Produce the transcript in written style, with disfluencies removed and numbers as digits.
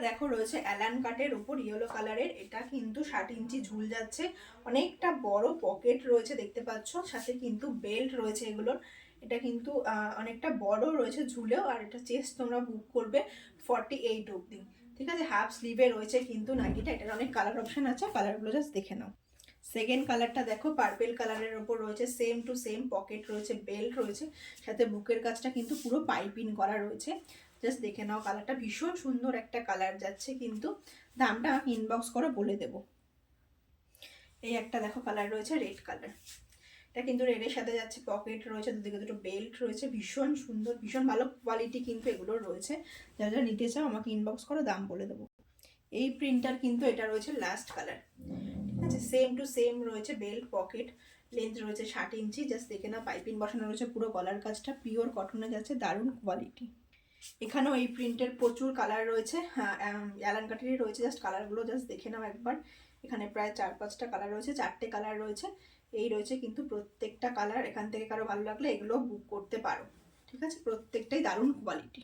দেখো রয়েছে অ্যালান কাটের উপর ইয়েলো কালারের, এটা কিন্তু 60 ইঞ্চি ঝুল যাচ্ছে, অনেকটা বড় পকেট রয়েছে দেখতে পাচ্ছ, সাথে কিন্তু বেল্ট রয়েছে এগুলোর। এটা কিন্তু অনেকটা বড় রয়েছে ঝুলেও, আর এটা চেস্ট তোমরা বুক করবে 48 অবধি। ঠিক আছে, হাফ স্লিভে রয়েছে কিন্তু নাইটিটা। এটার অনেক কালার অপশন আছে, কালারগুলো জাস্ট দেখে নাও। সেকেন্ড কালারটা দেখো পার্পেল কালারের ওপর রয়েছে, সেম টু সেম পকেট রয়েছে, বেল্ট রয়েছে, সাথে বুকের কাজটা কিন্তু পুরো পাইপিং করা রয়েছে। জাস্ট দেখে নাও, কালারটা ভীষণ সুন্দর একটা কালার যাচ্ছে কিন্তু। দামটা আমি ইনবক্স করে বলে দেবো। এই একটা দেখো কালার রয়েছে রেড কালার, এটা কিন্তু রেডের সাথে যাচ্ছে, পকেট রয়েছে, দুদিকে দুটো বেল্ট রয়েছে, ভীষণ সুন্দর, ভীষণ ভালো কোয়ালিটি কিন্তু এগুলোর রয়েছে। যারা যারা নিতে চাও আমাকে ইনবক্স করো, দাম বলে দেবো। এই প্রিন্টার কিন্তু এটা রয়েছে লাস্ট কালার। ঠিক আছে, সেম টু সেম রয়েছে, বেল্ট পকেট, লেন্থ রয়েছে 60 ইঞ্চি। জাস্ট দেখে না, পাইপিং বসানো রয়েছে, পুরো গলার কাজটা পিওর কটনে যাচ্ছে, দারুণ কোয়ালিটি। এখানেও এই প্রিন্টের প্রচুর কালার রয়েছে, হ্যাঁ অ্যালান কাটেরই রয়েছে, জাস্ট কালারগুলো জাস্ট দেখে নাও একবার। এখানে প্রায় 4-5টা কালার রয়েছে, 4টে কালার রয়েছে, এই রয়েছে কিন্তু প্রত্যেকটা কালার। এখান থেকে কারো ভালো লাগলে এগুলো বুক করতে পারো। ঠিক আছে, প্রত্যেকটাই দারুণ কোয়ালিটি।